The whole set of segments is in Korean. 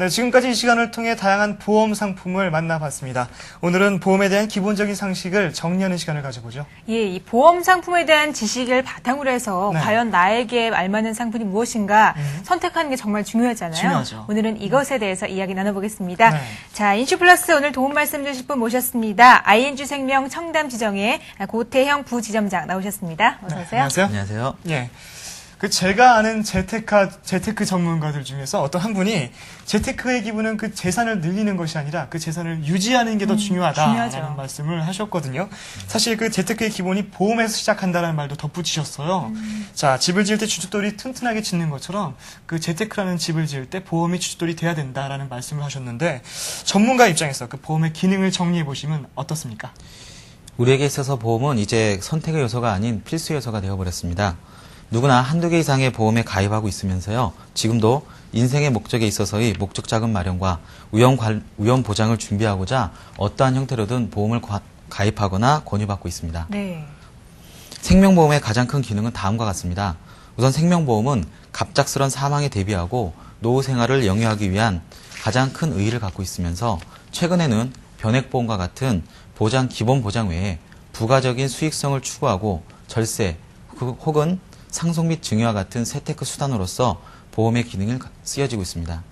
네, 지금까지 이 시간을 통해 다양한 보험 상품을 만나봤습니다. 오늘은 보험에 대한 기본적인 상식을 정리하는 시간을 가져보죠. 예, 이 보험 상품에 대한 지식을 바탕으로 해서 네. 과연 나에게 알맞는 상품이 무엇인가 선택하는 게 정말 중요하잖아요. 중요하죠. 오늘은 이것에 대해서 이야기 나눠보겠습니다. 네. 자, 인슈플러스 오늘 도움 말씀 주실 분 모셨습니다. ING생명 청담지정의 고태형 부지점장 나오셨습니다. 어서 오세요. 네, 안녕하세요. 안녕하세요. 예. 제가 아는 재테크 전문가들 중에서 어떤 한 분이 재테크의 기본은 그 재산을 늘리는 것이 아니라 그 재산을 유지하는 게 더 중요하다라는 중요하죠. 말씀을 하셨거든요. 사실 그 재테크의 기본이 보험에서 시작한다는 말도 덧붙이셨어요. 자, 집을 지을 때 주춧돌이 튼튼하게 짓는 것처럼 그 재테크라는 집을 지을 때 보험이 주춧돌이 돼야 된다라는 말씀을 하셨는데 전문가 입장에서 그 보험의 기능을 정리해 보시면 어떻습니까? 우리에게 있어서 보험은 이제 선택의 요소가 아닌 필수 요소가 되어버렸습니다. 누구나 한두 개 이상의 보험에 가입하고 있으면서요. 지금도 인생의 목적에 있어서의 목적 자금 마련과 우연 보장을 준비하고자 어떠한 형태로든 보험을 가입하거나 권유받고 있습니다. 네. 생명보험의 가장 큰 기능은 다음과 같습니다. 우선 생명보험은 갑작스런 사망에 대비하고 노후 생활을 영위하기 위한 가장 큰 의의를 갖고 있으면서 최근에는 변액보험과 같은 기본 보장 외에 부가적인 수익성을 추구하고 절세 혹은 상속 및 증여와 같은 재테크 수단으로서 보험의 기능을 쓰여지고 있습니다.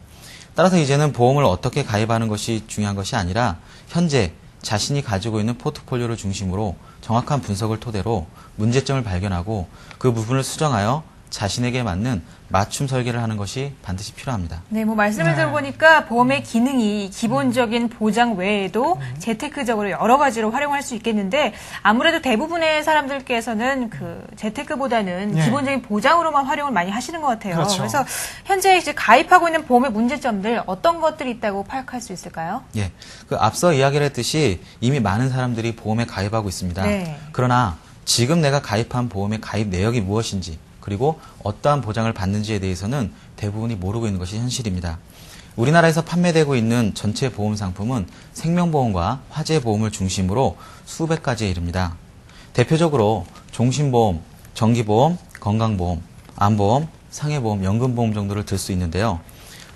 따라서 이제는 보험을 어떻게 가입하는 것이 중요한 것이 아니라 현재 자신이 가지고 있는 포트폴리오를 중심으로 정확한 분석을 토대로 문제점을 발견하고 그 부분을 수정하여 자신에게 맞는 맞춤 설계를 하는 것이 반드시 필요합니다. 네, 말씀을 들어보니까 보험의 기능이 기본적인 보장 외에도 재테크적으로 여러 가지로 활용할 수 있겠는데 아무래도 대부분의 사람들께서는 그 재테크보다는 네. 기본적인 보장으로만 활용을 많이 하시는 것 같아요. 그렇죠. 그래서 현재 이제 가입하고 있는 보험의 문제점들 어떤 것들이 있다고 파악할 수 있을까요? 예, 앞서 이야기를 했듯이 이미 많은 사람들이 보험에 가입하고 있습니다. 네. 그러나 지금 내가 가입한 보험의 가입 내역이 무엇인지 그리고 어떠한 보장을 받는지에 대해서는 대부분이 모르고 있는 것이 현실입니다. 우리나라에서 판매되고 있는 전체 보험 상품은 생명보험과 화재보험을 중심으로 수백 가지에 이릅니다. 대표적으로 종신보험, 정기보험, 건강보험, 암보험, 상해보험, 연금보험 정도를 들 수 있는데요.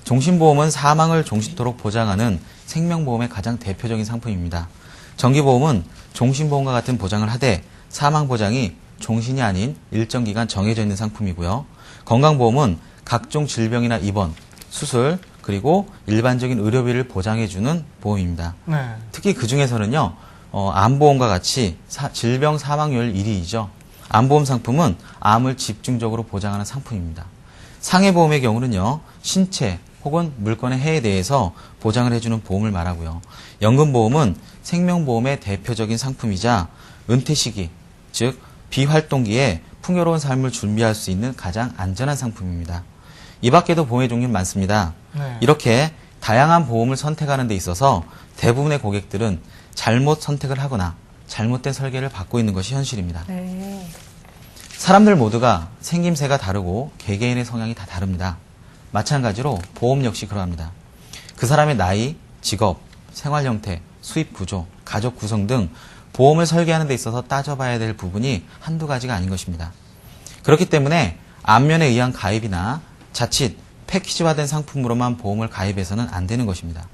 종신보험은 사망을 종신토록 보장하는 생명보험의 가장 대표적인 상품입니다. 정기보험은 종신보험과 같은 보장을 하되 사망보장이 종신이 아닌 일정 기간 정해져 있는 상품이고요. 건강보험은 각종 질병이나 입원, 수술, 그리고 일반적인 의료비를 보장해주는 보험입니다. 네. 특히 그 중에서는요, 암보험과 같이 질병 사망률 1위이죠. 암보험 상품은 암을 집중적으로 보장하는 상품입니다. 상해보험의 경우는요, 신체 혹은 물건의 해에 대해서 보장을 해주는 보험을 말하고요. 연금보험은 생명보험의 대표적인 상품이자 은퇴 시기, 즉 비활동기에 풍요로운 삶을 준비할 수 있는 가장 안전한 상품입니다. 이 밖에도 보험의 종류는 많습니다. 네. 이렇게 다양한 보험을 선택하는 데 있어서 대부분의 고객들은 잘못 선택을 하거나 잘못된 설계를 받고 있는 것이 현실입니다. 네. 사람들 모두가 생김새가 다르고 개개인의 성향이 다 다릅니다. 마찬가지로 보험 역시 그러합니다. 그 사람의 나이, 직업, 생활 형태, 수입 구조, 가족 구성 등 보험을 설계하는 데 있어서 따져봐야 될 부분이 한두 가지가 아닌 것입니다. 그렇기 때문에 안면에 의한 가입이나 자칫 패키지화된 상품으로만 보험을 가입해서는 안 되는 것입니다.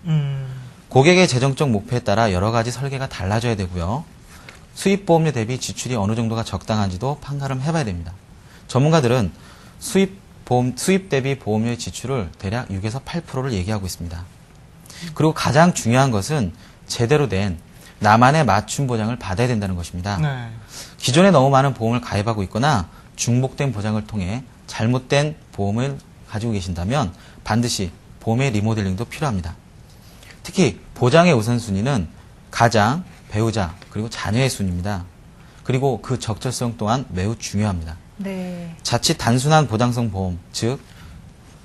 고객의 재정적 목표에 따라 여러 가지 설계가 달라져야 되고요. 수입 보험료 대비 지출이 어느 정도가 적당한지도 판가름 해봐야 됩니다. 전문가들은 수입 대비 보험료의 지출을 대략 6에서 8%를 얘기하고 있습니다. 그리고 가장 중요한 것은 제대로 된 나만의 맞춤 보장을 받아야 된다는 것입니다. 네. 기존에 너무 많은 보험을 가입하고 있거나 중복된 보장을 통해 잘못된 보험을 가지고 계신다면 반드시 보험의 리모델링도 필요합니다. 특히 보장의 우선순위는 가장, 배우자, 그리고 자녀의 순위입니다. 그리고 그 적절성 또한 매우 중요합니다. 네. 자칫 단순한 보장성 보험, 즉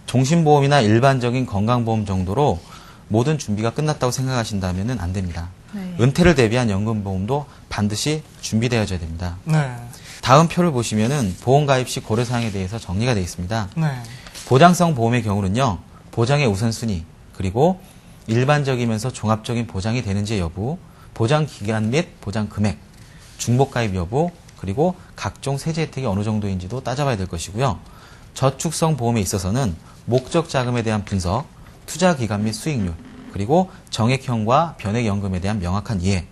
종신보험이나 일반적인 건강보험 정도로 모든 준비가 끝났다고 생각하신다면 안 됩니다. 네. 은퇴를 대비한 연금보험도 반드시 준비되어져야 됩니다. 네. 다음 표를 보시면은 보험 가입 시 고려사항에 대해서 정리가 되어 있습니다. 네. 보장성 보험의 경우는요, 보장의 우선순위, 그리고 일반적이면서 종합적인 보장이 되는지 여부, 보장 기간 및 보장 금액, 중복 가입 여부, 그리고 각종 세제 혜택이 어느 정도인지도 따져봐야 될 것이고요. 저축성 보험에 있어서는 목적 자금에 대한 분석, 투자 기간 및 수익률, 그리고 정액형과 변액연금에 대한 명확한 이해,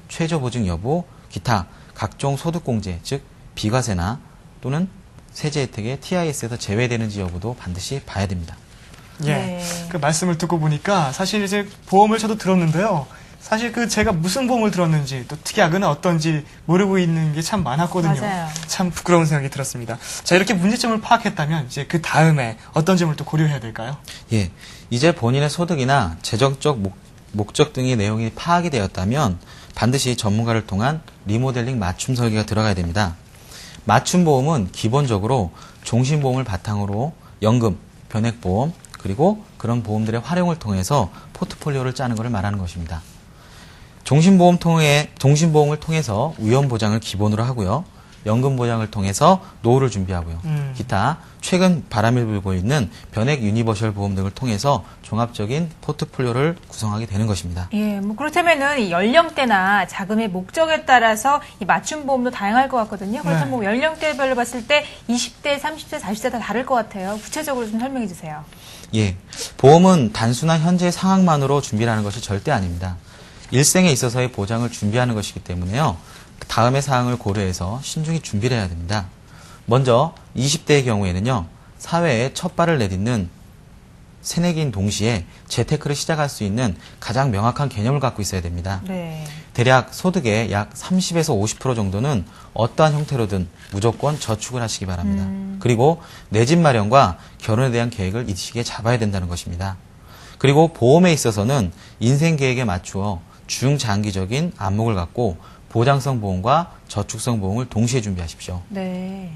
최저 보증 여부, 기타 각종 소득공제, 즉 비과세나 또는 세제 혜택의 TIS에서 제외되는지 여부도 반드시 봐야 됩니다. 예. 네. 그 말씀을 듣고 보니까 사실 이제 보험을 저도 들었는데요. 사실 그 제가 무슨 보험을 들었는지 또 특약은 어떤지 모르고 있는 게 참 많았거든요. 맞아요. 참 부끄러운 생각이 들었습니다. 자, 이렇게 문제점을 파악했다면 이제 그 다음에 어떤 점을 또 고려해야 될까요? 예, 이제 본인의 소득이나 재정적 목적 등의 내용이 파악이 되었다면 반드시 전문가를 통한 리모델링 맞춤 설계가 들어가야 됩니다. 맞춤 보험은 기본적으로 종신보험을 바탕으로 연금, 변액보험, 그리고 그런 보험들의 활용을 통해서 포트폴리오를 짜는 것을 말하는 것입니다. 종신보험을 통해서 위험보장을 기본으로 하고요. 연금보장을 통해서 노후를 준비하고요. 기타 최근 바람을 불고 있는 변액 유니버셜 보험 등을 통해서 종합적인 포트폴리오를 구성하게 되는 것입니다. 예, 뭐 그렇다면은 이 연령대나 자금의 목적에 따라서 이 맞춤 보험도 다양할 것 같거든요. 그래서 네. 뭐 연령대별로 봤을 때 20대, 30대, 40대 다 다를 것 같아요. 구체적으로 좀 설명해 주세요. 예, 보험은 단순한 현재 상황만으로 준비하는 것이 절대 아닙니다. 일생에 있어서의 보장을 준비하는 것이기 때문에요. 다음의 사항을 고려해서 신중히 준비를 해야 됩니다. 먼저 20대의 경우에는요. 사회에 첫 발을 내딛는 새내기인 동시에 재테크를 시작할 수 있는 가장 명확한 개념을 갖고 있어야 됩니다. 네. 대략 소득의 약 30에서 50% 정도는 어떠한 형태로든 무조건 저축을 하시기 바랍니다. 그리고 내 집 마련과 결혼에 대한 계획을 이 시기에 잡아야 된다는 것입니다. 그리고 보험에 있어서는 인생 계획에 맞추어 중장기적인 안목을 갖고 보장성 보험과 저축성 보험을 동시에 준비하십시오. 네.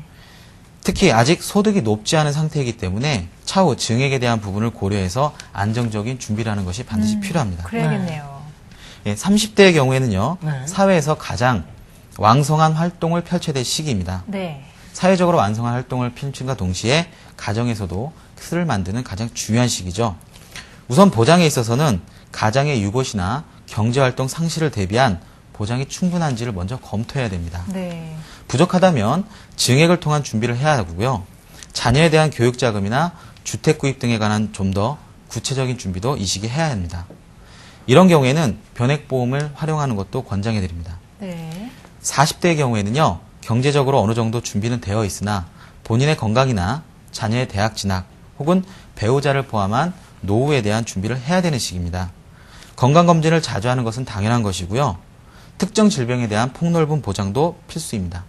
특히 아직 소득이 높지 않은 상태이기 때문에 차후 증액에 대한 부분을 고려해서 안정적인 준비를 하는 것이 반드시 필요합니다. 그래야겠네요. 예, 30대의 경우에는요. 네. 사회에서 가장 왕성한 활동을 펼쳐야 될 시기입니다. 네. 사회적으로 완성한 활동을 펼침과 동시에 가정에서도 틀을 만드는 가장 중요한 시기죠. 우선 보장에 있어서는 가장의 유보시나 경제활동 상실을 대비한 보장이 충분한지를 먼저 검토해야 됩니다. 네. 부족하다면 증액을 통한 준비를 해야 하고요. 자녀에 대한 교육자금이나 주택구입 등에 관한 좀 더 구체적인 준비도 이 시기에 해야 합니다. 이런 경우에는 변액보험을 활용하는 것도 권장해드립니다. 네. 40대의 경우에는요. 경제적으로 어느 정도 준비는 되어 있으나 본인의 건강이나 자녀의 대학 진학 혹은 배우자를 포함한 노후에 대한 준비를 해야 되는 시기입니다. 건강검진을 자주 하는 것은 당연한 것이고요. 특정 질병에 대한 폭넓은 보장도 필수입니다.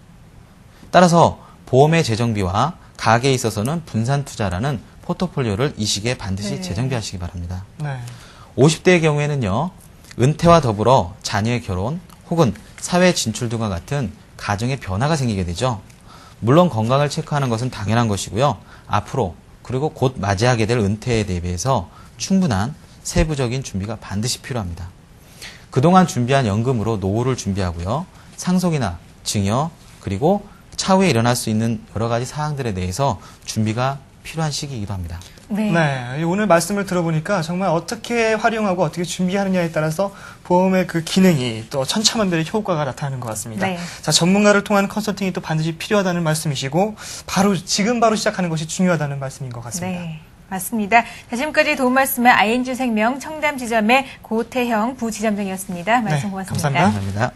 따라서 보험의 재정비와 가계에 있어서는 분산 투자라는 포트폴리오를 이 시기에 반드시 네. 재정비하시기 바랍니다. 네. 50대의 경우에는요. 은퇴와 더불어 자녀의 결혼 혹은 사회 진출 등과 같은 가정의 변화가 생기게 되죠. 물론 건강을 체크하는 것은 당연한 것이고요. 앞으로 그리고 곧 맞이하게 될 은퇴에 대비해서 충분한 세부적인 준비가 반드시 필요합니다. 그동안 준비한 연금으로 노후를 준비하고요. 상속이나 증여 그리고 차후에 일어날 수 있는 여러 가지 사항들에 대해서 준비가 필요한 시기이기도 합니다. 네. 네, 오늘 말씀을 들어보니까 정말 어떻게 활용하고 어떻게 준비하느냐에 따라서 보험의 그 기능이 또 천차만별의 효과가 나타나는 것 같습니다. 네. 자, 전문가를 통한 컨설팅이 또 반드시 필요하다는 말씀이시고 지금 바로 시작하는 것이 중요하다는 말씀인 것 같습니다. 네. 맞습니다. 자, 지금까지 도움 말씀의 ING 생명 청담 지점의 고태형 부지점장이었습니다. 말씀 네, 고맙습니다. 감사합니다. 감사합니다.